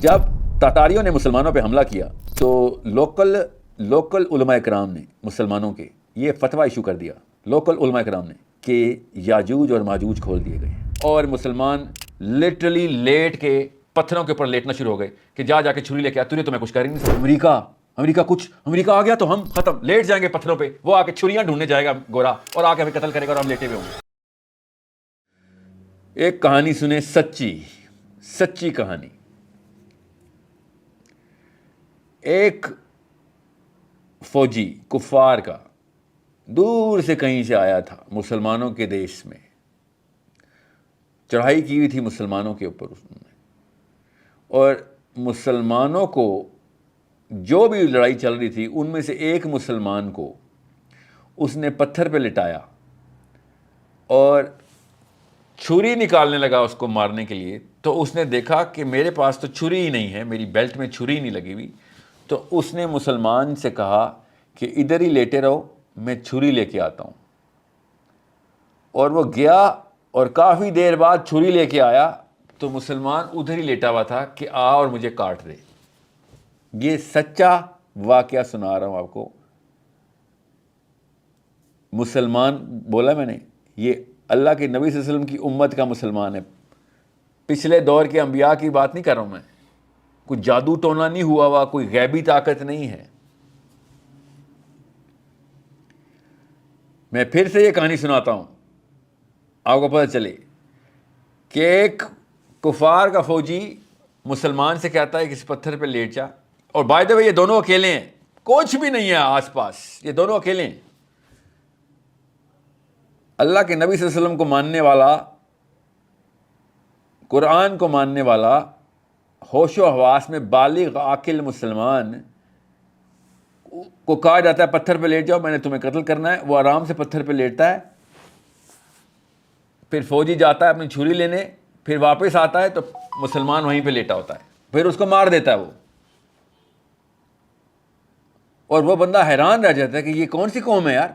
جب تاتاریوں نے مسلمانوں پہ حملہ کیا تو لوکل علماء کرام نے مسلمانوں کے یہ فتویٰ ایشو کر دیا، لوکل علماء کرام نے، کہ یاجوج اور ماجوج کھول دیے گئے، اور مسلمان لٹرلی لیٹ کے پتھروں کے اوپر لیٹنا شروع ہو گئے کہ جا کے چھری لے کے آ، تو نے تو میں کچھ کر ہی نہیں سکتا، امریکہ آ گیا تو ہم ختم، لیٹ جائیں گے پتھروں پہ، وہ آ کے چھریاں ڈھونڈنے جائے گا گورا اور آ کے ہمیں قتل کرے گا اور ہم لیٹے ہوئے ہوں گے۔ ایک کہانی سنیں، سچی کہانی۔ ایک فوجی کفار کا دور سے کہیں سے آیا تھا مسلمانوں کے دیش میں، چڑھائی کی ہوئی تھی مسلمانوں کے اوپر اس نے، اور مسلمانوں کو جو بھی لڑائی چل رہی تھی ان میں سے ایک مسلمان کو اس نے پتھر پہ لٹایا اور چھری نکالنے لگا اس کو مارنے کے لیے، تو اس نے دیکھا کہ میرے پاس تو چھری ہی نہیں ہے، میری بیلٹ میں چھری نہیں لگی ہوئی، تو اس نے مسلمان سے کہا کہ ادھر ہی لیٹے رہو، میں چھری لے کے آتا ہوں، اور وہ گیا اور کافی دیر بعد چھری لے کے آیا تو مسلمان ادھر ہی لیٹا ہوا تھا کہ آ اور مجھے کاٹ دے۔ یہ سچا واقعہ سنا رہا ہوں آپ کو۔ مسلمان بولا میں نے، یہ اللہ کے نبی صلی اللہ علیہ وسلم کی امت کا مسلمان ہے، پچھلے دور کے انبیاء کی بات نہیں کر رہا ہوں میں، کوئی جادو ٹونا نہیں ہوا ہوا، کوئی غیبی طاقت نہیں ہے۔ میں پھر سے یہ کہانی سناتا ہوں، آپ کو پتہ چلے کہ ایک کفار کا فوجی مسلمان سے کہتا ہے کہ اس پتھر پہ لیٹ جا، اور بائی دا وے یہ دونوں اکیلے ہیں، کچھ بھی نہیں ہے آس پاس، یہ دونوں اکیلے ہیں۔ اللہ کے نبی صلی اللہ علیہ وسلم کو ماننے والا، قرآن کو ماننے والا، ہوش و حواس میں بالغ عاقل مسلمان کو کہا جاتا ہے پتھر پہ لیٹ جاؤ، میں نے تمہیں قتل کرنا ہے، وہ آرام سے پتھر پہ لیٹتا ہے، پھر فوجی جاتا ہے اپنی چھری لینے، پھر واپس آتا ہے تو مسلمان وہیں پہ لیٹا ہوتا ہے، پھر اس کو مار دیتا ہے وہ، اور وہ بندہ حیران رہ جاتا ہے کہ یہ کون سی قوم ہے یار،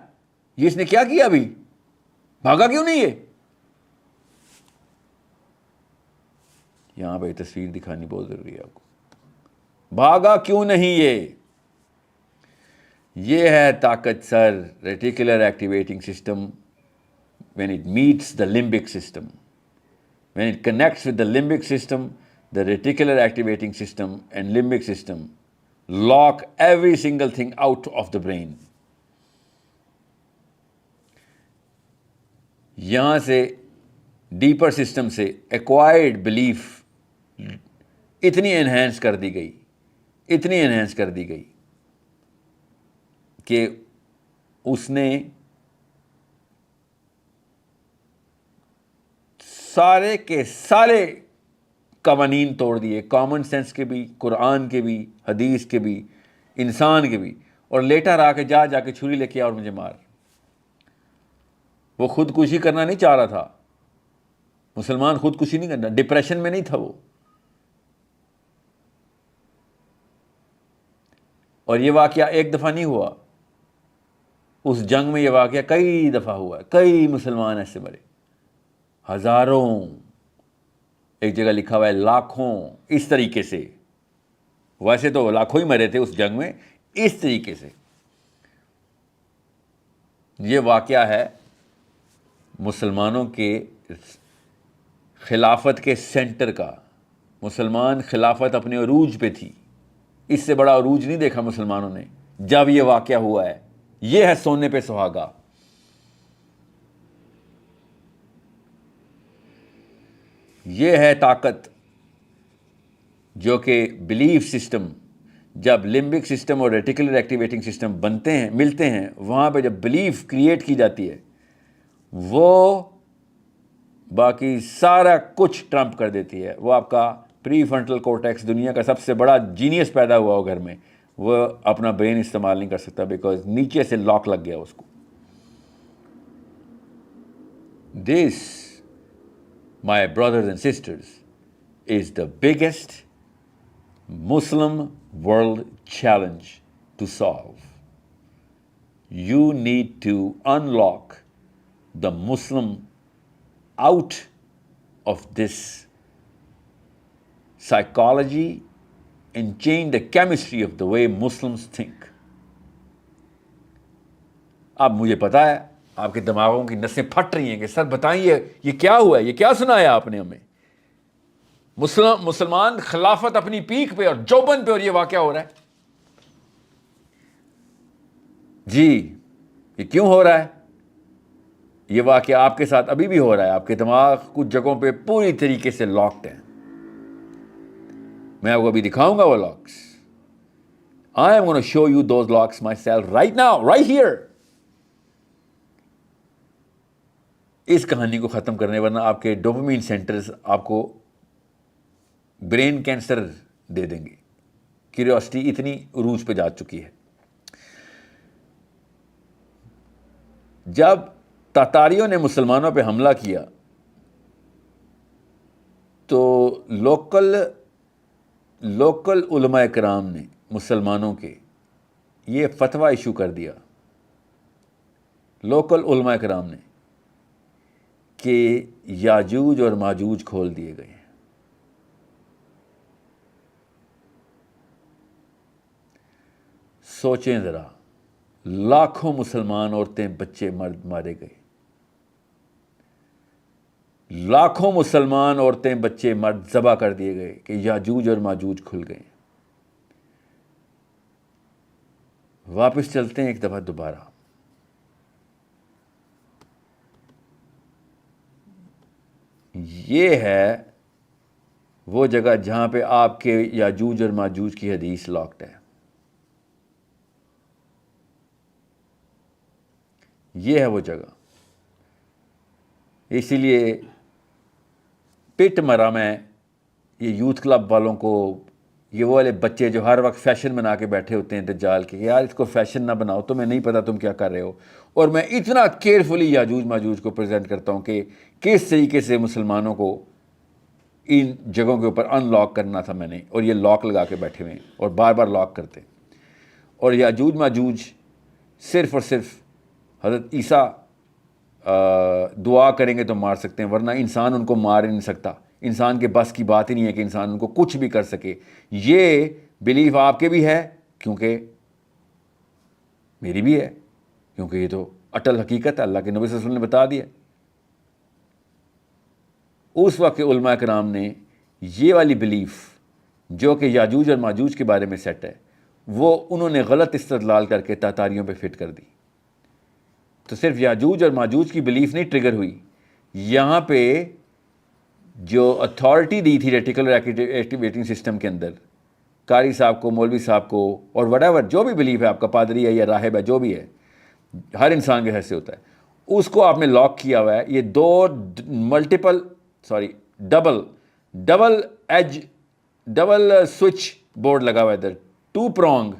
یہ اس نے کیا کیا، ابھی بھاگا کیوں نہیں ہے؟ یہاں پہ تصویر دکھانی بہت ضروری ہے آپ کو، بھاگا کیوں نہیں یہ ہے طاقت sir reticular activating system when it meets the limbic system. When it connects with the limbic system, the reticular activating system and limbic system lock every single thing out of the brain. یہاں سے deeper system سے acquired belief اتنی enhance کر دی گئی کہ اس نے سارے کے سارے قوانین توڑ دیے، کامن سینس کے بھی، قرآن کے بھی، حدیث کے بھی، انسان کے بھی، اور لیٹا رہا کہ جا کے چھری لے کے آ اور مجھے مار۔ وہ خودکشی کرنا نہیں چاہ رہا تھا، مسلمان خودکشی نہیں کرنا، ڈپریشن میں نہیں تھا وہ۔ اور یہ واقعہ ایک دفعہ نہیں ہوا، اس جنگ میں یہ واقعہ کئی دفعہ ہوا، کئی مسلمان ایسے مرے، ہزاروں، ایک جگہ لکھا ہوا ہے لاکھوں، اس طریقے سے، ویسے تو لاکھوں ہی مرے تھے اس جنگ میں، اس طریقے سے۔ یہ واقعہ ہے مسلمانوں کے خلافت کے سینٹر کا۔ مسلمان خلافت اپنے عروج پہ تھی، اس سے بڑا عروج نہیں دیکھا مسلمانوں نے جب یہ واقعہ ہوا ہے۔ یہ ہے سونے پہ سہاگا، یہ ہے طاقت، جو کہ بلیف سسٹم، جب لمبک سسٹم اور ریٹیکولر ایکٹیویٹنگ سسٹم ملتے ہیں، وہاں پہ جب بلیف کریٹ کی جاتی ہے، وہ باقی سارا کچھ ٹرمپ کر دیتی ہے۔ وہ آپ کا پری فرنٹل کورٹیکس، دنیا کا سب سے بڑا جینیس پیدا ہوا ہو گھر میں، وہ اپنا برین استعمال نہیں کر سکتا، بیکاز نیچے سے لاک لگ گیا اس کو۔ دس my brothers and sisters, is the biggest Muslim world challenge to solve. You need to unlock the Muslim out of this psychology and change the chemistry of the way Muslims think. اب مجھے پتا ہے آپ کے دماغوں کی نسیں پھٹ رہی ہیں کہ سر بتائیے یہ کیا ہوا ہے, یہ کیا سنایا آپ نے ہمیں. مسلمان خلافت اپنی پیک پہ اور جوبن پہ, اور یہ واقعہ ہو رہا ہے. جی یہ کیوں ہو رہا ہے؟ یہ واقعہ آپ کے ساتھ ابھی بھی ہو رہا ہے. آپ کے دماغ کچھ جگہوں پہ پوری طریقے سے لاکڈ ہیں. میں آپ کو ابھی دکھاؤں گا وہ locks. I am going to show you those locks myself right now, right here. اس کہانی کو ختم کرنے, ورنہ آپ کے ڈوپامین سینٹرز آپ کو برین کینسر دے دیں گے. کیوریوسٹی اتنی عروج پہ جا چکی ہے. جب تاتاریوں نے مسلمانوں پہ حملہ کیا تو لوکل علماء کرام نے مسلمانوں کے یہ فتویٰ ایشو کر دیا, لوکل علماء کرام نے, کہ یاجوج اور ماجوج کھول دیے گئے ہیں. سوچیں ذرا, لاکھوں مسلمان عورتیں بچے مرد مارے گئے, لاکھوں مسلمان عورتیں بچے مرد ذبح کر دیے گئے کہ یاجوج اور ماجوج کھل گئے. واپس چلتے ہیں ایک دفعہ دوبارہ. یہ ہے وہ جگہ جہاں پہ آپ کے یاجوج اور ماجوج کی حدیث لاکڈ ہے. یہ ہے وہ جگہ. اسی لیے پٹ مرا میں یہ یوتھ کلب والوں کو, یہ وہ والے بچے جو ہر وقت فیشن بنا کے بیٹھے ہوتے ہیں دجال کے, یار اس کو فیشن نہ بناؤ, تمہیں نہیں پتا تم کیا کر رہے ہو. اور میں اتنا کیئرفلی یاجوج ماجوج کو پریزنٹ کرتا ہوں کہ کس طریقے سے مسلمانوں کو ان جگہوں کے اوپر ان لاک کرنا تھا میں نے, اور یہ لاک لگا کے بیٹھے ہوئے ہیں اور بار بار لاک کرتے. اور یاجوج ماجوج صرف اور صرف حضرت عیسیٰ دعا کریں گے تو مار سکتے ہیں, ورنہ انسان ان کو مار ہی نہیں سکتا. انسان کے بس کی بات ہی نہیں ہے کہ انسان ان کو کچھ بھی کر سکے. یہ بلیف آپ کے بھی ہے, کیونکہ میری بھی ہے, کیونکہ یہ تو اٹل حقیقت ہے, اللہ کے نبی صلی اللہ علیہ وسلم نے بتا دیا. اس وقت کے علماء کرام نے یہ والی بلیف جو کہ یاجوج اور ماجوج کے بارے میں سیٹ ہے, وہ انہوں نے غلط استدلال کر کے تاتاریوں پہ فٹ کر دی. تو صرف یاجوج اور ماجوج کی بلیف نہیں ٹریگر ہوئی, یہاں پہ جو اتھارٹی دی تھی ریٹیکولر ایکٹیویٹنگ سسٹم کے اندر, قاری صاحب کو, مولوی صاحب کو, اور وٹ ایور جو بھی بلیف ہے آپ کا, پادری ہے یا راہب ہے, جو بھی ہے, ہر انسان کے حیث سے ہوتا ہے, اس کو آپ نے لاک کیا ہوا ہے. یہ ڈبل سوئچ بورڈ لگا ہوا ہے ادھر, 2 prong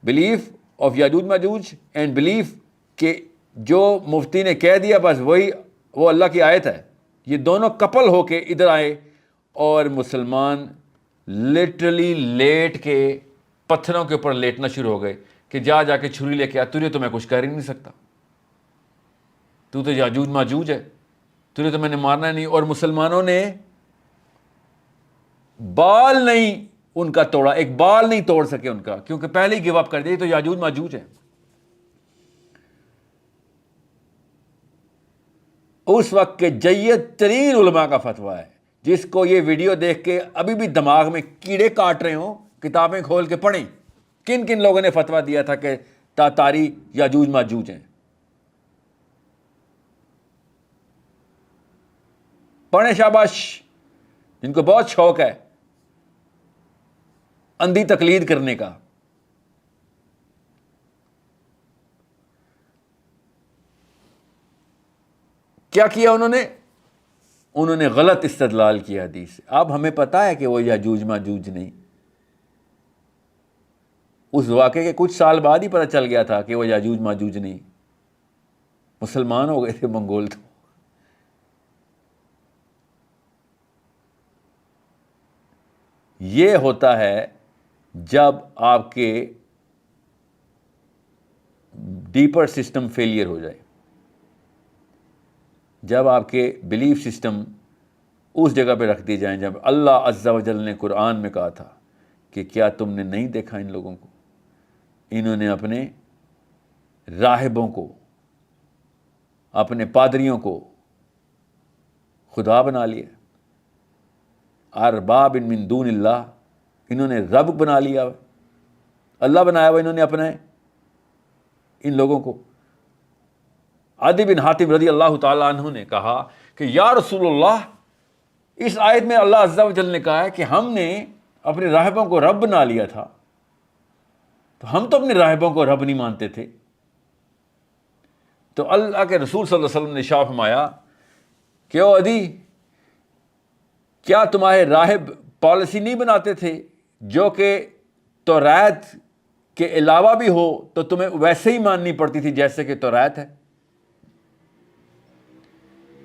بلیف آف یاجوج ماجوج اینڈ بلیف کہ جو مفتی نے کہہ دیا بس وہی وہ اللہ کی آیت ہے. یہ دونوں کپل ہو کے ادھر آئے اور مسلمان لٹرلی لیٹ کے پتھروں کے اوپر لیٹنا شروع ہو گئے کہ جا کے چھری لے کے آ, تجھے تو میں کچھ کر ہی نہیں سکتا, تو یاجوج ماجوج ہے, تجھے تو میں نے مارنا نہیں. اور مسلمانوں نے بال نہیں ان کا توڑا, ایک بال نہیں توڑ سکے ان کا, کیونکہ پہلے ہی گیو اپ کر دیا تو یاجوج ماجوج ہے. اس وقت کے جید ترین علماء کا فتویٰ ہے, جس کو یہ ویڈیو دیکھ کے ابھی بھی دماغ میں کیڑے کاٹ رہے ہوں, کتابیں کھول کے پڑھیں کن کن لوگوں نے فتویٰ دیا تھا کہ تاتاری یاجوج ماجوج ہیں. پڑھیں شاباش, جن کو بہت شوق ہے اندھی تقلید کرنے کا. کیا کیا انہوں نے غلط استدلال کیا حدیث سے. اب ہمیں پتا ہے کہ وہ یاجوج ماجوج نہیں. اس واقعے کے کچھ سال بعد ہی پتہ چل گیا تھا کہ وہ یاجوج ماجوج نہیں, مسلمان ہو گئے تھے منگول. تو یہ ہوتا ہے جب آپ کے ڈیپر سسٹم فیلئر ہو جائے, جب آپ کے بلیف سسٹم اس جگہ پہ رکھ دیے جائیں جب اللہ عز و جل نے قرآن میں کہا تھا کہ کیا تم نے نہیں دیکھا ان لوگوں کو، انہوں نے اپنے راہبوں کو، اپنے پادریوں کو خدا بنا لیا، ارباب من دون اللہ، انہوں نے رب بنا لیا، اللہ بنایا ہوا انہوں نے اپنا ان لوگوں کو۔ عدی بن حاتم رضی اللہ تعالیٰ عنہ نے کہا کہ یا رسول اللہ، اس آیت میں اللہ عز و جل نے کہا ہے کہ ہم نے اپنے راہبوں کو رب بنا لیا تھا، تو ہم تو اپنے راہبوں کو رب نہیں مانتے تھے۔ تو اللہ کے رسول صلی اللہ علیہ وسلم نے ارشاد فرمایا کہ او عدی، کیا تمہارے راہب پالیسی نہیں بناتے تھے جو کہ توریت کے علاوہ بھی ہو تو تمہیں ویسے ہی ماننی پڑتی تھی جیسے کہ توریت ہے؟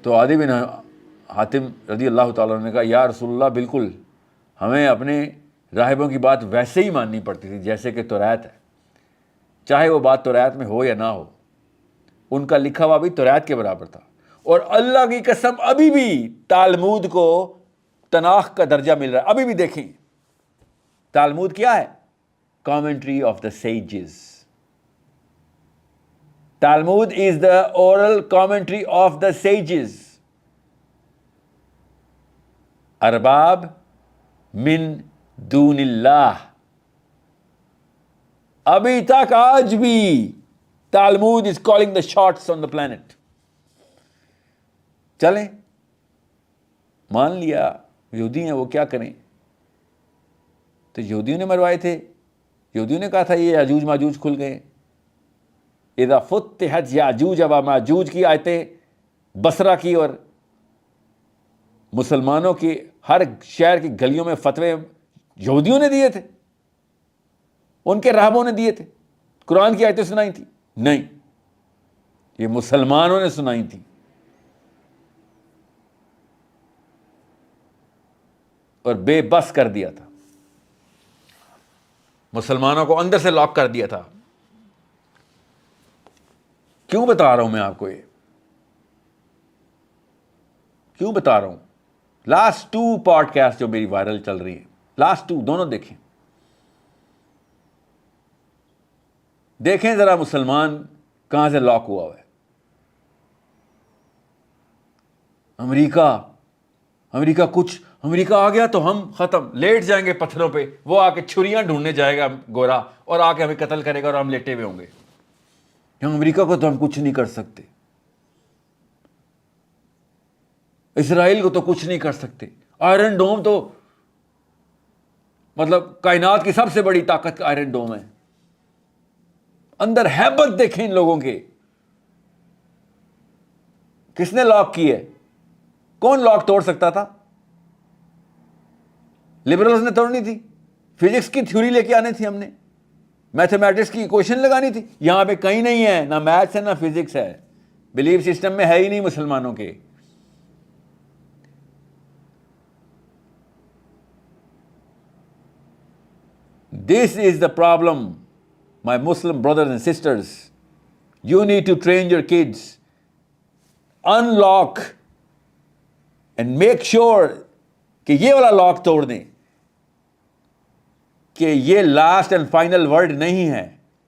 تو عدی بن حاتم رضی اللہ تعالیٰ نے کہا یا رسول اللہ، بالکل، ہمیں اپنے راہبوں کی بات ویسے ہی ماننی پڑتی تھی جیسے کہ توریت ہے، چاہے وہ بات توریت میں ہو یا نہ ہو، ان کا لکھا ہوا بھی توریت کے برابر تھا۔ اور اللہ کی قسم ابھی بھی تالمود کو تناخ کا درجہ مل رہا ہے۔ ابھی بھی دیکھیں تالمود کیا ہے؟ Commentary of the sages. Talmud is the oral commentary of the sages. ارباب من دون اللہ، ابھی تک آج بھی Talmud is calling the shots on the planet. چلیں، مان لیا یہودی ہیں، وہ کیا کریں؟ تو یہودیوں نے مروائے تھے، یہودیوں نے کہا تھا یہ یاجوج ماجوج کھل گئے۔ اذا فتحت یاجوج و ماجوج کی آیتیں بصرہ کی اور مسلمانوں کی ہر شہر کی گلیوں میں فتوے یہودیوں نے دیے تھے، ان کے راہبوں نے دیے تھے۔ قرآن کی آیتیں سنائی تھی؟ نہیں، یہ مسلمانوں نے سنائی تھی، اور بے بس کر دیا تھا، مسلمانوں کو اندر سے لاک کر دیا تھا۔ کیوں بتا رہا ہوں میں آپ کو یہ؟ کیوں بتا رہا ہوں؟ لاسٹ 2 پوڈ کاسٹ جو میری وائرل چل رہی ہیں، لاسٹ 2 دونوں دیکھیں، دیکھیں ذرا مسلمان کہاں سے لاک ہوا ہے۔ امریکہ آ گیا تو ہم ختم، لیٹ جائیں گے پتھروں پہ، وہ آ کے چھریاں ڈھونڈنے جائے گا گورا اور آ کے ہمیں قتل کرے گا اور ہم لیٹے ہوئے ہوں گے۔ امریکہ کو تو ہم کچھ نہیں کر سکتے، اسرائیل کو تو کچھ نہیں کر سکتے، آئرن ڈوم تو مطلب کائنات کی سب سے بڑی طاقت کا آئرن ڈوم ہے۔ اندر ہیبت دیکھیں ان لوگوں کے، کس نے لاک کی ہے؟ کون لاک توڑ سکتا تھا؟ لبرلز نے توڑنی تھی، فزکس کی تھیوری لے کے آنی تھی، ہم نے میتھمیٹکس کی ایکویشن لگانی تھی۔ یہاں پہ کہیں نہیں ہے، نہ میتھس ہے نہ فزکس ہے، بلیف سسٹم میں ہے ہی نہیں مسلمانوں کے۔ This is the problem, my Muslim brothers and sisters. You need to train your kids, unlock and make sure کہ یہ والا لاک توڑ دیں کہ یہ لاسٹ اینڈ فائنل ورڈ نہیں ہے۔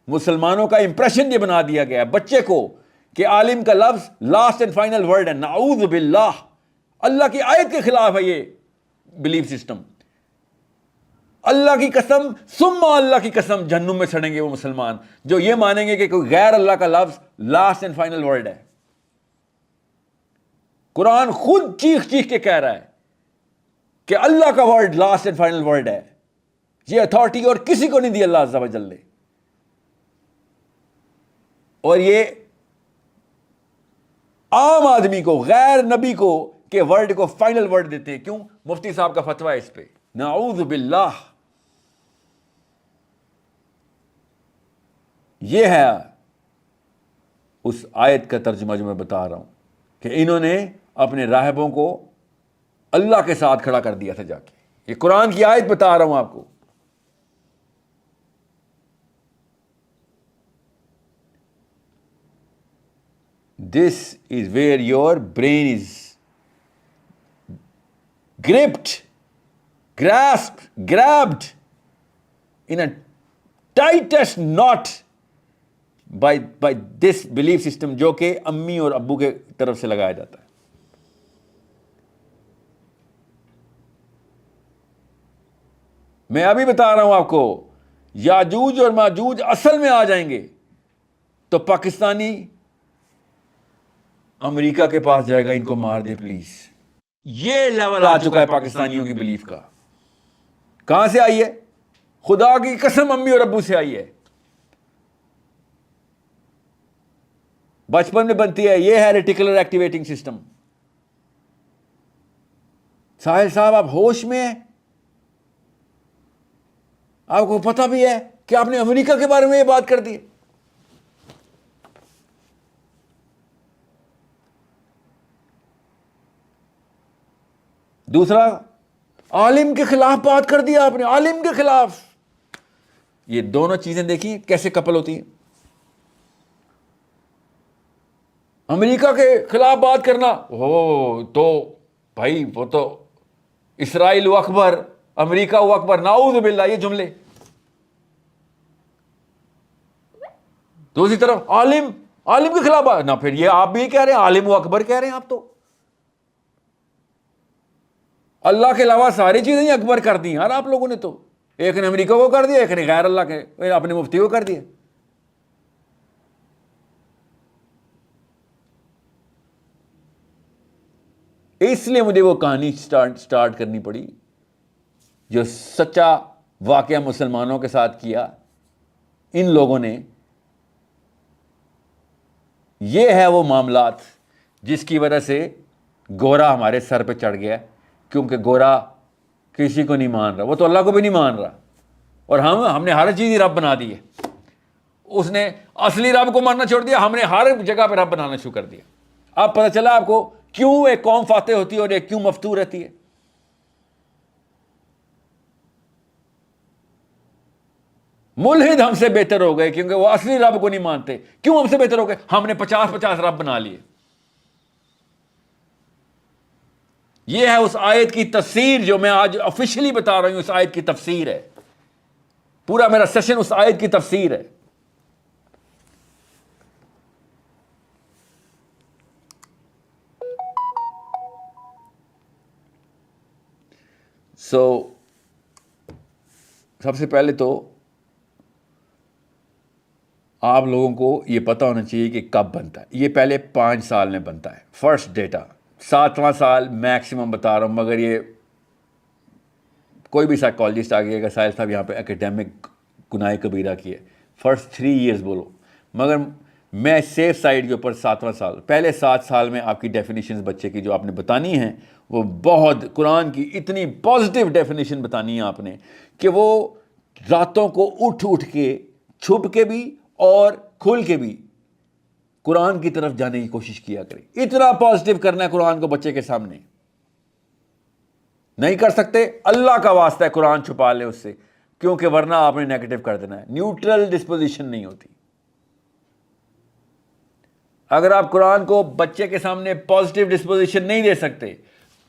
مسلمانوں کا امپریشن یہ بنا دیا گیا ہے بچے کو کہ عالم کا لفظ لاسٹ اینڈ فائنل ورڈ ہے۔ نعوذ باللہ، اللہ کی آیت کے خلاف ہے یہ بلیف سسٹم۔ اللہ کی قسم ثم اللہ کی قسم جہنم میں سڑیں گے وہ مسلمان جو یہ مانیں گے کہ کوئی غیر اللہ کا لفظ لاسٹ اینڈ فائنل ورڈ ہے۔ قرآن خود چیخ چیخ کے کہہ رہا ہے کہ اللہ کا word last and final word ہے، یہ اتھارٹی اور کسی کو نہیں دی اللہ عز و جل نے۔ اور یہ عام آدمی کو، غیر نبی کو کہ ورڈ کو فائنل ورڈ دیتے ہیں۔ کیوں؟ مفتی صاحب کا فتویٰ ہے اس پہ۔ نعوذ باللہ، یہ ہے اس آیت کا ترجمہ جو میں بتا رہا ہوں کہ انہوں نے اپنے راہبوں کو اللہ کے ساتھ کھڑا کر دیا تھا جا کے۔ یہ قرآن کی آیت بتا رہا ہوں آپ کو۔ This is where your brain is gripped, grasped, grabbed in a tightest knot by this belief system جو کہ امی اور ابو کے طرف سے لگایا جاتا ہے. میں ابھی بتا رہا ہوں آپ کو, یاجوج اور ماجوج اصل میں آ جائیں گے تو پاکستانی امریکہ کے پاس جائے گا, ان کو مار دے پلیز. یہ لیول آ چکا ہے پاکستانیوں کی بلیف کا. کہاں سے آئی ہے؟ خدا کی قسم امی اور ابو سے آئی ہے. بچپن میں بنتی ہے. یہ ہے ریٹیکولر ایکٹیویٹنگ سسٹم. ساحل صاحب آپ ہوش میں ہیں؟ آپ کو پتہ بھی ہے کہ آپ نے امریکہ کے بارے میں یہ بات کر دی. دوسرا, عالم کے خلاف بات کر دیا آپ نے, عالم کے خلاف. یہ دونوں چیزیں دیکھیں کیسے کپل ہوتی ہیں. امریکہ کے خلاف بات کرنا, تو بھائی وہ تو اسرائیل و اکبر, امریکہ و اکبر, نعوذ باللہ, یہ جملے. دوسری طرف عالم کے خلاف بات, نہ پھر یہ آپ بھی کہہ رہے ہیں عالم و اکبر کہہ رہے ہیں آپ. تو اللہ کے علاوہ ساری چیزیں ہی اکبر کر دی یار آپ لوگوں نے. تو ایک نے امریکہ کو کر دیا, ایک نے غیر اللہ کے اپنے مفتی کو کر دیا. اس لیے مجھے وہ کہانی سٹارٹ کرنی پڑی جو سچا واقعہ مسلمانوں کے ساتھ کیا ان لوگوں نے. یہ ہے وہ معاملات جس کی وجہ سے گورا ہمارے سر پہ چڑھ گیا, کیونکہ گورا کسی کو نہیں مان رہا, وہ تو اللہ کو بھی نہیں مان رہا, اور ہم نے ہر چیز ہی رب بنا دی ہے. اس نے اصلی رب کو ماننا چھوڑ دیا, ہم نے ہر جگہ پہ رب بنانا شروع کر دیا. اب پتہ چلا آپ کو کیوں ایک قوم فاتح ہوتی ہے اور ایک کیوں مفتور رہتی ہے. ملحد ہم سے بہتر ہو گئے کیونکہ وہ اصلی رب کو نہیں مانتے. کیوں ہم سے بہتر ہو گئے؟ ہم نے 50 رب بنا لیے. یہ ہے اس آیت کی تفسیر جو میں آج آفیشلی بتا رہا ہوں. اس آیت کی تفسیر ہے, پورا میرا سیشن اس آیت کی تفسیر ہے. سب سے پہلے تو آپ لوگوں کو یہ پتا ہونا چاہیے کہ کب بنتا ہے. یہ پہلے 5 سال میں بنتا ہے فرسٹ ڈیٹا. 7واں سال میکسیمم بتا رہا ہوں, مگر یہ کوئی بھی سائیکالوجسٹ آ گیا کہ ساحل صاحب یہاں پہ اکیڈیمک گناہ کبیرہ کی ہے, فرسٹ 3 ایئرز بولو, مگر میں سیف سائڈ کے اوپر 7واں سال. پہلے 7 سال میں آپ کی ڈیفینیشنز بچے کی جو آپ نے بتانی ہیں وہ بہت, قرآن کی اتنی پازیٹیو ڈیفینیشن بتانی ہے آپ نے کہ وہ راتوں کو اٹھ کے چھپ کے بھی اور کھل کے بھی قرآن کی طرف جانے کی کوشش کیا کرے. اتنا پازیٹیو کرنا ہے قرآن کو بچے کے سامنے. نہیں کر سکتے, اللہ کا واسطہ ہے قرآن چھپا لیں اس سے, کیونکہ ورنہ آپ نے نیگیٹو کر دینا ہے. نیوٹرل ڈسپوزیشن نہیں ہوتی. اگر آپ قرآن کو بچے کے سامنے پازیٹیو ڈسپوزیشن نہیں دے سکتے,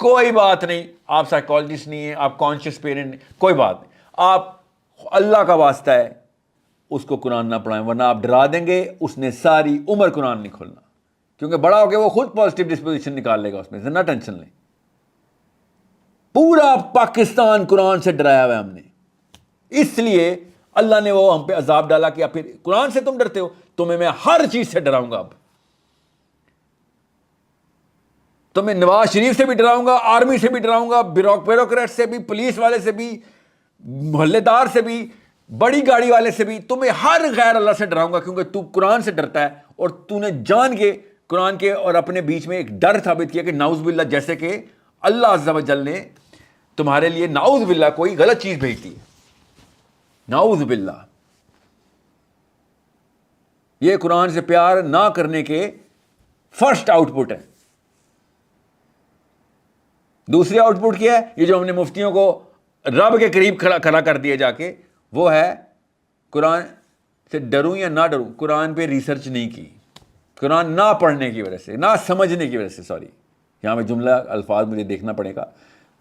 کوئی بات نہیں, آپ سائیکالوجسٹ نہیں ہیں, آپ کانشیس پیرنٹ نہیں, کوئی بات نہیں. آپ اللہ کا واسطہ ہے اس کو قرآن نہ پڑھائیں, ورنہ آپ ڈرا دیں گے اس نے ساری عمر قرآن نہیں کھولنا, کیونکہ بڑا ہو کے وہ خود پازیٹیو ڈسپوزیشن نکال لے گا اس میں سے, نہ ٹینشن لیں. پورا پاکستان قرآن سے ڈرایا ہوا ہے ہم نے, اس لیے اللہ نے وہ ہم پہ عذاب ڈالا کہ پھر قرآن سے تم ڈرتے ہو, تمہیں میں ہر چیز سے ڈراؤں گا. اب تمہیں نواز شریف سے بھی ڈراؤں گا, آرمی سے بھی ڈراؤں گا, بیوروکریٹ سے بھی, پولیس والے سے بھی, محلے دار سے بھی, بڑی گاڑی والے سے بھی, تمہیں ہر غیر اللہ سے ڈراؤں گا, کیونکہ تو قرآن سے ڈرتا ہے اور تو نے جان کے قرآن کے اور اپنے بیچ میں ایک ڈر ثابت کیا کہ نعوذ باللہ, جیسے کہ اللہ عز و جل نے تمہارے لیے نعوذ باللہ کوئی غلط چیز بھیجتی ہے. نعوذ باللہ. یہ قرآن سے پیار نہ کرنے کے فرسٹ آؤٹ پٹ ہے. دوسری آؤٹ پٹ کیا ہے؟ یہ جو ہم نے مفتیوں کو رب کے قریب کھڑا کر دیا جا کے, وہ ہے قرآن سے ڈروں یا نہ ڈروں. قرآن پہ ریسرچ نہیں کی, قرآن نہ پڑھنے کی وجہ سے, نہ سمجھنے کی وجہ سے, سوری یہاں پہ جملہ الفاظ مجھے دیکھنا پڑے گا,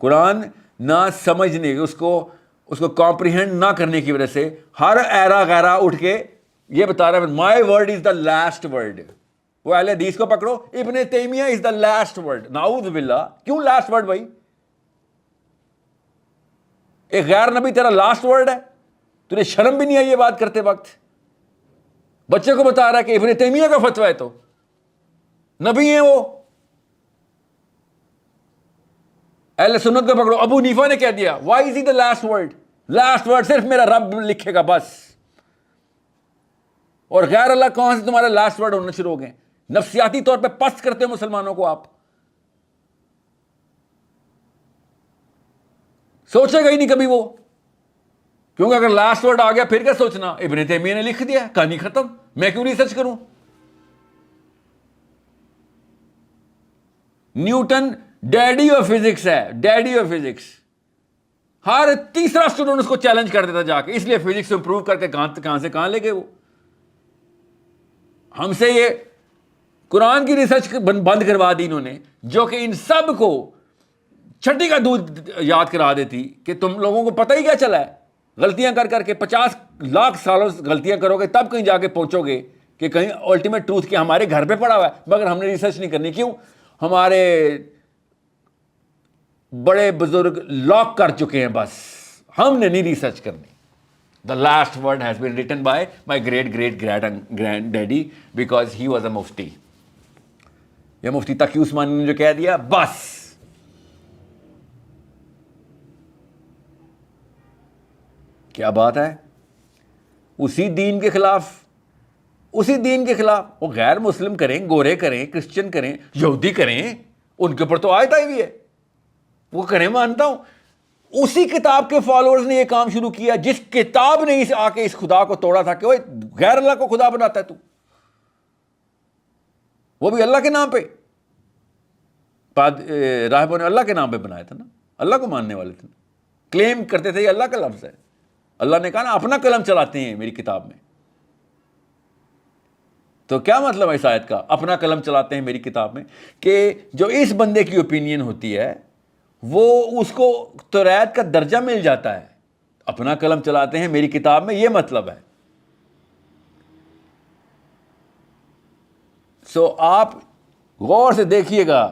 قرآن نہ سمجھنے, اس کو اس کو کمپریہینڈ نہ کرنے کی وجہ سے ہر ایرا غیرہ اٹھ کے یہ بتا رہا ہے my word is the last word. وہ اہل حدیث کو پکڑو, ابن تیمیہ از دا لاسٹ ورڈ. نعوذ باللہ, کیوں لاسٹ ورڈ بھائی؟ ایک غیر نبی تیرا لاسٹ ورڈ ہے؟ تجھے شرم بھی نہیں آئی یہ بات کرتے وقت؟ بچے کو بتا رہا ہے کہ ابن تیمیہ کا فتویٰ ہے, تو نبی ہیں وہ. اہل سنت کو پکڑو, ابو حنیفہ نے کہہ دیا why is he the last word? Last word صرف میرا رب لکھے گا بس. اور غیر اللہ کہاں سے تمہارا لاسٹ ورڈ ہونا شروع ہو گئے؟ نفسیاتی طور پہ پست کرتے ہو مسلمانوں کو آپ. سوچے گا ہی نہیں کبھی وہ, کیونکہ اگر لاسٹ ورڈ آ گیا پھر کیا سوچنا؟ ابن تیمیہ نے لکھ دیا, کہانی ختم, میں کیوں ریسرچ کروں؟ نیوٹن ڈیڈی آف فزکس ہے, ڈیڈی آف فزکس. ہر تیسرا اسٹوڈنٹ اس کو چیلنج کر دیتا جا کے, اس لیے فزکس امپروو کر کے کہاں سے کہاں لے گئے وہ. ہم سے یہ قرآن کی ریسرچ بند کروا دی انہوں نے, جو کہ ان سب کو چھٹی کا دودھ یاد کرا دیتی کہ تم لوگوں کو پتہ ہی کیا چلا ہے. غلطیاں کر کر کے 50 لاکھ سالوں غلطیاں کرو گے تب کہیں جا کے پہنچو گے کہ کہیں الٹیمیٹ ٹروتھ کے ہمارے گھر پہ پڑا ہوا ہے, مگر ہم نے ریسرچ نہیں کرنی. کیوں؟ ہمارے بڑے بزرگ لاک کر چکے ہیں, بس ہم نے نہیں ریسرچ کرنی. The last word has been written by my great great grand daddy because he was a مفتی. یہ مفتی تقی عثمانی نے جو کہہ دیا بس. کیا بات ہے؟ اسی دین کے خلاف, اسی دین کے خلاف. وہ غیر مسلم کریں, گورے کریں, کرسچن کریں, یہودی کریں, ان کے اوپر تو آیت آئی ہوئی ہے, وہ کریں, مانتا ہوں. اسی کتاب کے فالوورز نے یہ کام شروع کیا جس کتاب نے آ کے اس خدا کو توڑا تھا کہ وہ غیر اللہ کو خدا بناتا ہے تو, وہ بھی اللہ کے نام پہ. راہبوں نے اللہ کے نام پہ بنایا تھا نا, اللہ کو ماننے والے تھے, کلیم کرتے تھے یہ اللہ کا لفظ ہے. اللہ نے کہا نا اپنا قلم چلاتے ہیں میری کتاب میں. تو کیا مطلب ہے اس آیت کا, اپنا قلم چلاتے ہیں میری کتاب میں؟ کہ جو اس بندے کی اوپینین ہوتی ہے وہ اس کو توریت کا درجہ مل جاتا ہے. اپنا قلم چلاتے ہیں میری کتاب میں, یہ مطلب ہے. سو آپ غور سے دیکھیے گا,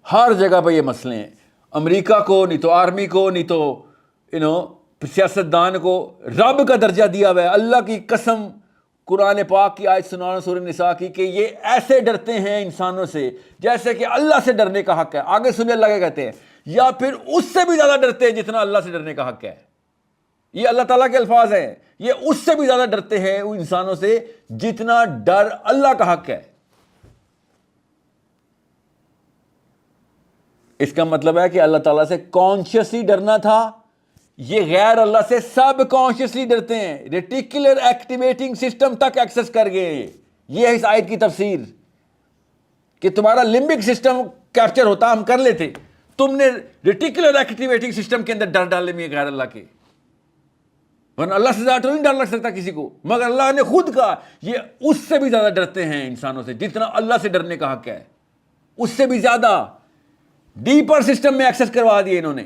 ہر جگہ پہ یہ مسئلے ہیں. امریکہ کو نہیں تو آرمی کو نہیں تو سیاستدان کو رب کا درجہ دیا ہوا ہے. اللہ کی قسم, قرآن پاک کی آیت سنانا سورہ نساء کی, کہ یہ ایسے ڈرتے ہیں انسانوں سے جیسے کہ اللہ سے ڈرنے کا حق ہے. آگے سنیں اللہ کیا کہتے ہیں, یا پھر اس سے بھی زیادہ ڈرتے ہیں جتنا اللہ سے ڈرنے کا حق ہے. یہ اللہ تعالیٰ کے الفاظ ہیں. یہ اس سے بھی زیادہ ڈرتے ہیں ان انسانوں سے جتنا ڈر اللہ کا حق ہے. اس کا مطلب ہے کہ اللہ تعالیٰ سے کانشیسلی ڈرنا تھا, یہ غیر اللہ سے سب کانشیسلی ڈرتے ہیں. ریٹیکولر ایکٹیویٹنگ سسٹم تک ایکسس کر گئے. یہ ہے اس آیت کی تفسیر, کہ تمہارا لمبک سسٹم کیپچر ہوتا ہم کر لیتے, تم نے ریٹیکولر ایکٹیویٹنگ سسٹم کے اندر ڈر ڈالے میں غیر اللہ کے. ورنہ اللہ سے زیادہ تو نہیں ڈر لگ سکتا کسی کو, مگر اللہ نے خود کہا یہ اس سے بھی زیادہ ڈرتے ہیں انسانوں سے جتنا اللہ سے ڈرنے کا حق ہے. اس سے بھی زیادہ ڈیپر سسٹم میں ایکسس کروا دیے انہوں نے.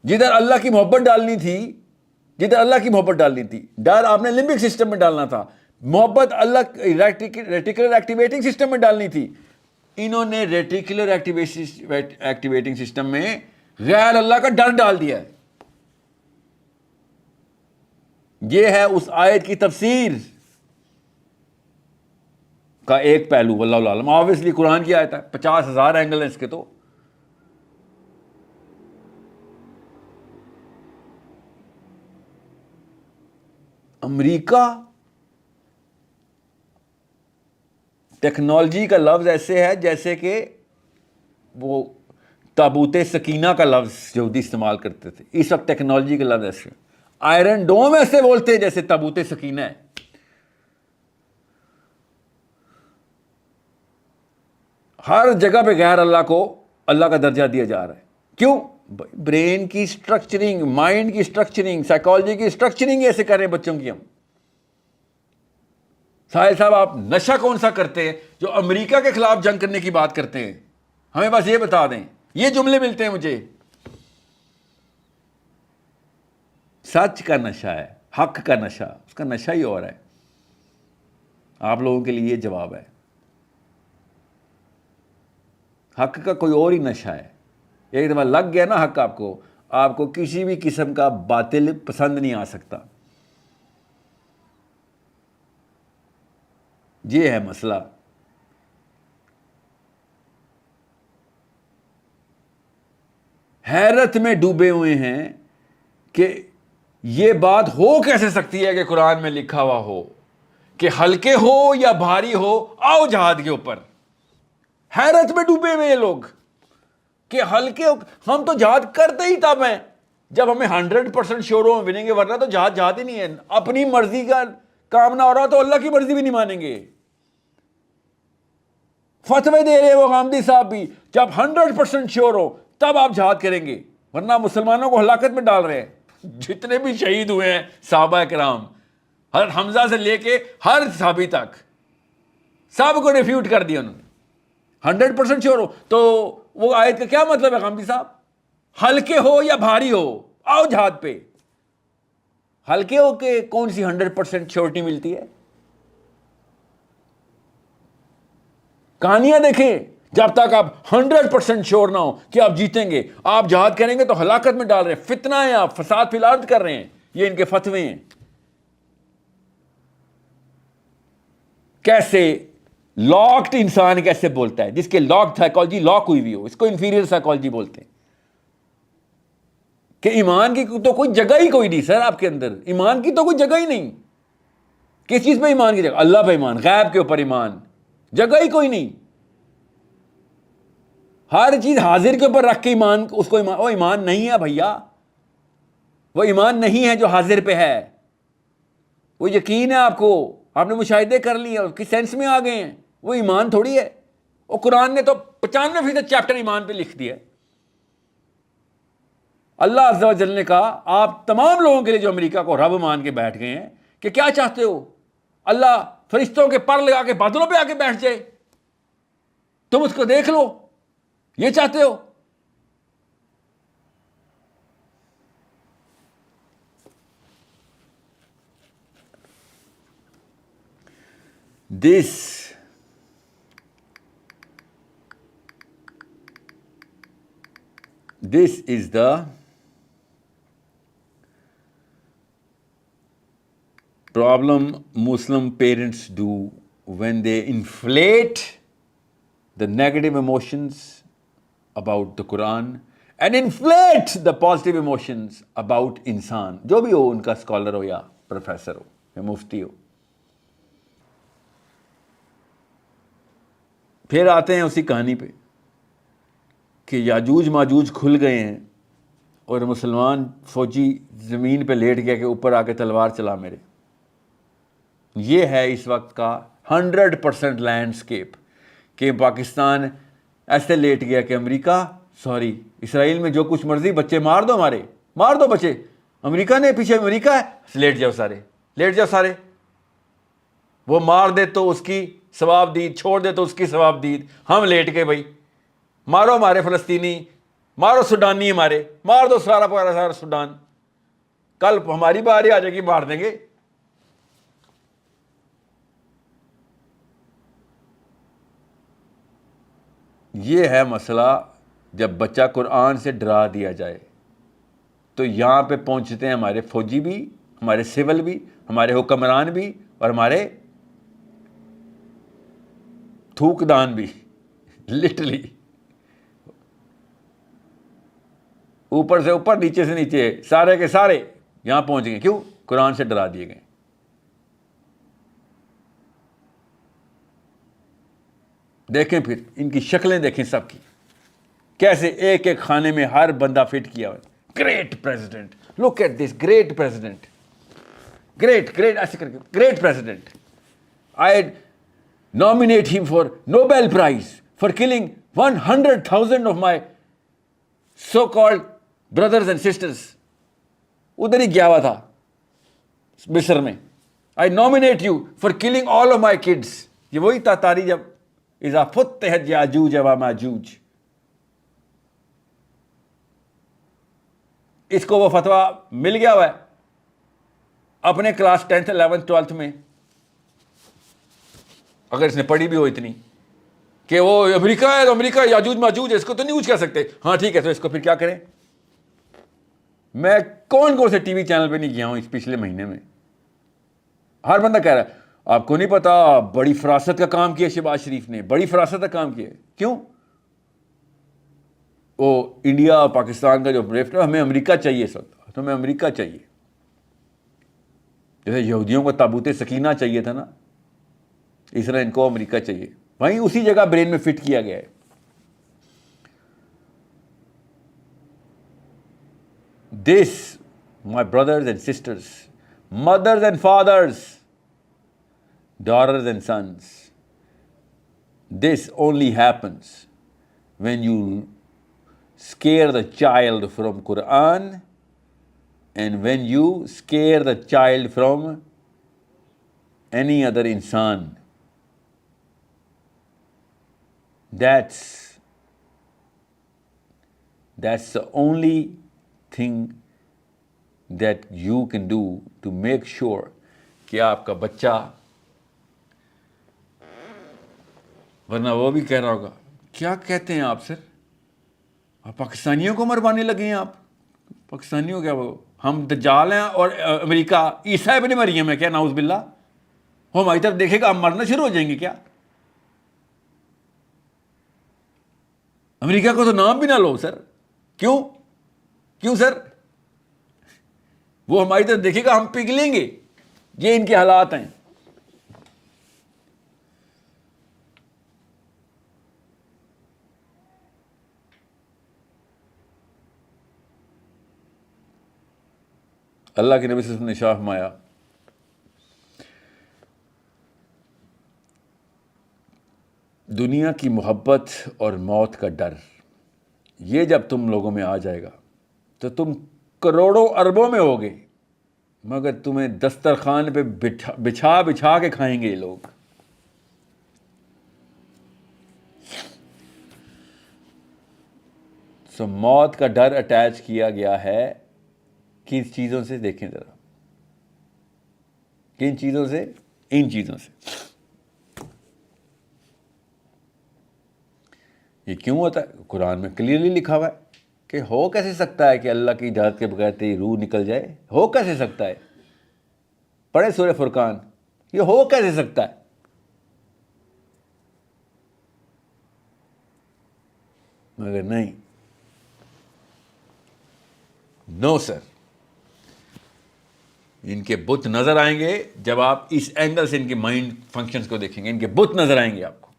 جدھر اللہ کی محبت ڈالنی تھی, جدھر اللہ کی محبت ڈالنی تھی, ڈر آپ نے لمبک سسٹم میں ڈالنا تھا, محبت اللہ ریٹیکولر ایکٹیویٹنگ سسٹم میں ڈالنی تھی. انہوں نے ریٹیکولر ایکٹیویٹنگ سسٹم میں غیر اللہ کا ڈر ڈال دیا ہے. یہ ہے اس آیت کی تفسیر کا ایک پہلو. واللہ عالم, آبویسلی قرآن کی آیت ہے, 50,000 اینگل ہیں اس کے. تو امریکہ ٹیکنالوجی کا لفظ ایسے ہے جیسے کہ وہ تابوت سکینہ کا لفظ یہودی استعمال کرتے تھے. اس وقت ٹیکنالوجی کا لفظ ایسے, آئرن ڈوم ایسے بولتے ہیں جیسے تابوت سکینہ ہے. ہر جگہ پہ غیر اللہ کو اللہ کا درجہ دیا جا رہا ہے. کیوں؟ برین کی سٹرکچرنگ, مائنڈ کی سٹرکچرنگ, سائیکالوجی کی سٹرکچرنگ ایسے کر رہے ہیں بچوں کی. ہم ساحل صاحب آپ نشہ کون سا کرتے ہیں جو امریکہ کے خلاف جنگ کرنے کی بات کرتے ہیں؟ ہمیں بس یہ بتا دیں. یہ جملے ملتے ہیں مجھے, سچ کا نشہ ہے، حق کا نشہ، اس کا نشہ ہی اور ہے. آپ لوگوں کے لیے یہ جواب ہے. حق کا کوئی اور ہی نشہ ہے. ایک دفعہ لگ گیا نا حق آپ کو کسی بھی قسم کا باطل پسند نہیں آ سکتا. یہ ہے مسئلہ. حیرت میں ڈوبے ہوئے ہیں کہ یہ بات ہو کیسے سکتی ہے کہ قرآن میں لکھا ہوا ہو کہ ہلکے ہو یا بھاری ہو آؤ جہاد کے اوپر. حیرت میں ڈوبے ہوئے لوگ کہ ہلکے ہم تو جہاد کرتے ہی تب ہیں جب ہمیں 100% شور ہو ونیں گے، ورنہ تو جہاد ہی نہیں ہے. اپنی مرضی کا کام نہ ہو رہا تو اللہ کی مرضی بھی نہیں مانیں گے. فتوے دے رہے وہ غامدی صاحب بھی، جب 100% شور ہو تب آپ جہاد کریں گے، ورنہ مسلمانوں کو ہلاکت میں ڈال رہے ہیں. جتنے بھی شہید ہوئے ہیں صحابہ کرام، ہر حمزہ سے لے کے ہر صحابی تک، سب کو ریفیوٹ کر دیا انہوں نے. 100% شور ہو تو وہ آیت کا کیا مطلب ہے غامدی صاحب؟ ہلکے ہو یا بھاری ہو آؤ جہاد پہ. ہلکے ہو کے کون سی 100% شیورٹی ملتی ہے؟ کہانیاں دیکھیں. جب تک آپ 100% شور نہ ہو کہ آپ جیتیں گے، آپ جہاد کریں گے تو ہلاکت میں ڈال رہے ہیں، فتنہ ہے، آپ فساد فی الارض کر رہے ہیں. یہ ان کے فتوے ہیں. کیسے لاکڈ انسان کیسے بولتا ہے؟ جس کے لاکڈ سائیکالوجی لاک ہوئی ہوئی ہو، اس کو انفیریئر سائیکالوجی بولتے ہیں. کہ ایمان کی تو کوئی جگہ ہی کوئی نہیں سر آپ کے اندر. ایمان کی تو کوئی جگہ ہی نہیں. کس چیز پہ ایمان کی جگہ؟ اللہ پہ ایمان، غیب کے اوپر ایمان، جگہ ہی کوئی نہیں. ہر چیز حاضر کے اوپر رکھ کے ایمان، اس کو ایمان، وہ ایمان نہیں ہے بھیا. وہ ایمان نہیں ہے جو حاضر پہ ہے. وہ یقین ہے آپ کو، آپ نے مشاہدے کر لیے، اس کی سینس میں آ گئے ہیں. وہ ایمان تھوڑی ہے. اور قرآن نے تو 95% چیپٹر ایمان پہ لکھ دیا ہے. اللہ عز و جل نے کہا آپ تمام لوگوں کے لیے جو امریکہ کو رب مان کے بیٹھ گئے ہیں کہ کیا چاہتے ہو؟ اللہ فرشتوں کے پر لگا کے بادلوں پہ آ کے بیٹھ جائے، تم اس کو دیکھ لو، یہ چاہتے ہو؟ This is the problem Muslim parents do when they inflate the negative emotions about the Quran and inflate the positive emotions about انسان، جو بھی ہو، ان کا اسکالر ہو یا پروفیسر ہو یا مفتی ہو. پھر آتے ہیں اسی کہانی پہ کہ یاجوج ماجوج کھل گئے ہیں اور مسلمان فوجی زمین پہ لیٹ گیا کہ اوپر آ کے تلوار چلا میرے. یہ ہے اس وقت کا 100% لینڈسکیپ کہ پاکستان ایسے لیٹ گیا کہ اسرائیل میں جو کچھ مرضی، بچے مار دو، ہمارے مار دو بچے، امریکہ نے پیچھے امریکہ ہے، لیٹ جاؤ سارے. وہ مار دے تو اس کی ثواب دید، چھوڑ دے تو اس کی ثواب دید. ہم لیٹ گئے بھائی، مارو ہمارے فلسطینی، مارو سوڈانی، ہمارے مار دو سارا سوڈان. کل ہماری باری آ جائے گی، مار دیں گے. یہ ہے مسئلہ. جب بچہ قرآن سے ڈرا دیا جائے تو یہاں پہ پہنچتے ہیں ہمارے فوجی بھی، ہمارے سول بھی، ہمارے حکمران بھی، اور ہمارے تھوکدان بھی. لٹرلی اوپر سے اوپر، نیچے سے نیچے، سارے کے سارے یہاں پہنچ گئے. کیوں؟ قرآن سے ڈرا دیے گئے. دیکھیں پھر ان کی شکلیں دیکھیں سب کی، کیسے ایک ایک خانے میں ہر بندہ فٹ کیا ہوا ہے. Great president, look at this great president, great ایسے کر کے great president. I nominate him for Nobel Prize for killing 100,000 of my so-called brothers and sisters. ادھر ہی گیا ہوا تھا مصر میں. I nominate you for killing all of my kids. یہ وہی تاتاری جب اذا فتحت یاجوج و ماجوج. اس کو وہ فتویٰ مل گیا ہوا ہے اپنے کلاس 10th 11th 12th میں، اگر اس نے پڑھی بھی ہو اتنی کہ وہ امریکہ ہے تو امریکہ یاجوج ماجوج ہے، اس کو تو نہیں کچھ کہہ سکتے، ہاں ٹھیک ہے، تو اس کو پھر کیا کریں؟ میں کون سے ٹی وی چینل پہ نہیں گیا ہوں اس پچھلے مہینے میں، ہر بندہ کہہ رہا ہے آپ کو نہیں پتا بڑی فراست کا کام کیا شہباز شریف نے، بڑی فراست کا کام کیا. کیوں؟ وہ انڈیا اور پاکستان کا جو ڈرفٹ ہے، ہمیں امریکہ چاہیے، اس وقت ہمیں امریکہ چاہیے، جیسے یہودیوں کو تابوت سکینہ چاہیے تھا نا، اس طرح ان کو امریکہ چاہیے. وہیں اسی جگہ برین میں فٹ کیا گیا ہے. This, my brothers and sisters, mothers and fathers, daughters and sons, this only happens when you scare the child from Quran and when you scare the child from any other insan. That's the only thing that you can do to make sure کہ آپ کا بچہ، ورنہ وہ بھی کہہ رہا ہوگا کیا کہتے ہیں آپ سر، آپ پاکستانیوں کو مروانے لگے ہیں، آپ پاکستانیوں کیا، وہ ہم دجال ہیں اور امریکہ عیسیٰ ابن مریم ہے کیا، نعوذ باللہ، وہ ہماری طرف دیکھے گا ہم مرنا شروع ہو جائیں گے کیا؟ امریکہ کو تو نام بھی نہ لو سر. کیوں سر؟ وہ ہماری طرف دیکھے گا ہم پگھلیں گے. یہ ان کے حالات ہیں. اللہ کے نبی صلی اللہ علیہ وسلم نے ارشاد فرمایا دنیا کی محبت اور موت کا ڈر، یہ جب تم لوگوں میں آ جائے گا تو تم کروڑوں اربوں میں ہوگے، مگر تمہیں دسترخوان پہ بچھا کے کھائیں گے یہ لوگ. سو موت کا ڈر اٹیچ کیا گیا ہے کن چیزوں سے؟ دیکھیں ذرا، کن چیزوں سے؟ ان چیزوں سے. یہ کیوں ہوتا ہے؟ قرآن میں کلیئرلی لکھا ہوا ہے کہ ہو کیسے سکتا ہے کہ اللہ کی اجازت کے بغیر تیری روح نکل جائے؟ ہو کیسے سکتا ہے؟ پڑھے سورہ فرقان، یہ ہو کیسے سکتا ہے؟ مگر نہیں، نو سر، ان کے بت نظر آئیں گے جب آپ اس اینگل سے ان کے مائنڈ فنکشنز کو دیکھیں گے، ان کے بت نظر آئیں گے آپ کو.